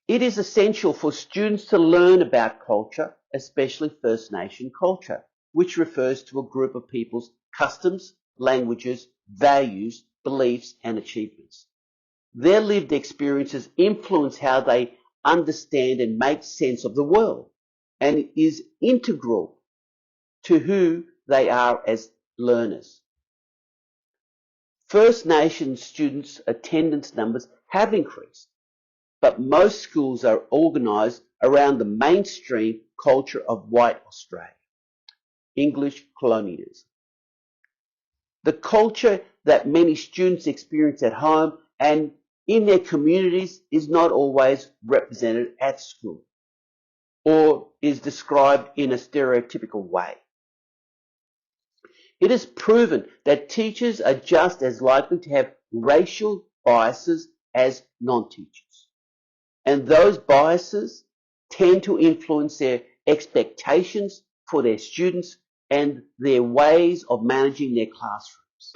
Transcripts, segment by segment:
It is essential for students to learn about culture, especially First Nation culture, which refers to a group of people's customs, languages, values, beliefs, and achievements. Their lived experiences influence how they understand and make sense of the world, and is integral to who they are as learners. First Nations students' attendance numbers have increased, but most schools are organised around the mainstream culture of white Australia, English colonialism. The culture that many students experience at home and in their communities is not always represented at school or is described in a stereotypical way. It is proven that teachers are just as likely to have racial biases as non-teachers. And those biases tend to influence their expectations for their students and their ways of managing their classrooms.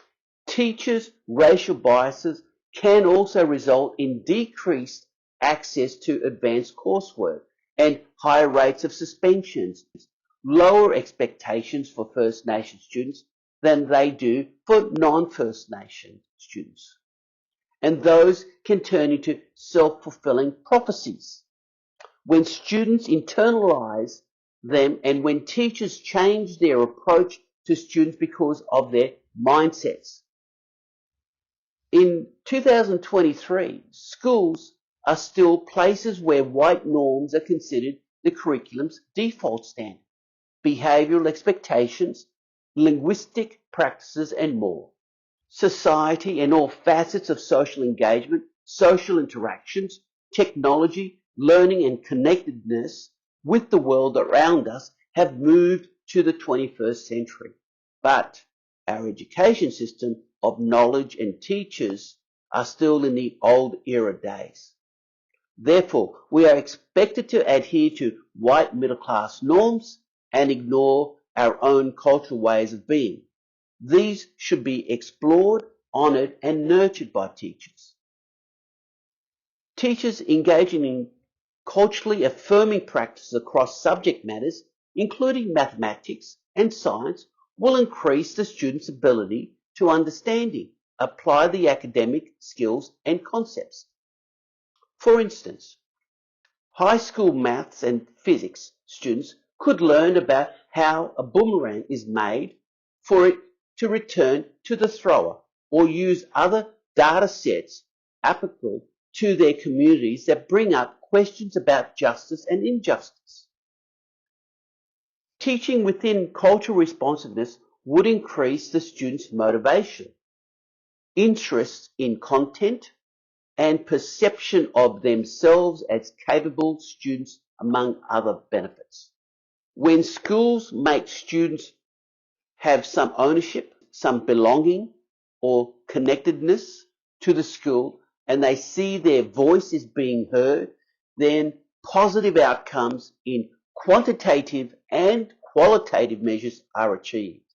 Teachers' racial biases can also result in decreased access to advanced coursework and higher rates of suspensions, lower expectations for First Nation students than they do for non-First Nation students. And those can turn into self-fulfilling prophecies when students internalize them and when teachers change their approach to students because of their mindsets. In 2023, schools are still places where white norms are considered the curriculum's default standard, behavioural expectations, linguistic practices, and more. Society and all facets of social engagement, social interactions, technology, learning and connectedness with the world around us have moved to the 21st century. But our education system of knowledge and teachers are still in the old era days. Therefore, we are expected to adhere to white middle class norms and ignore our own cultural ways of being. These should be explored, honoured and nurtured by teachers. Teachers engaging in culturally affirming practices across subject matters, including mathematics and science, will increase the student's ability to understanding, apply the academic skills and concepts. For instance, high school maths and physics students could learn about how a boomerang is made for it to return to the thrower, or use other data sets applicable to their communities that bring up questions about justice and injustice. Teaching within cultural responsiveness would increase the students' motivation, interest in content, and perception of themselves as capable students, among other benefits. When schools make students have some ownership, some belonging or connectedness to the school, and they see their voice is being heard, then positive outcomes in quantitative and qualitative measures are achieved.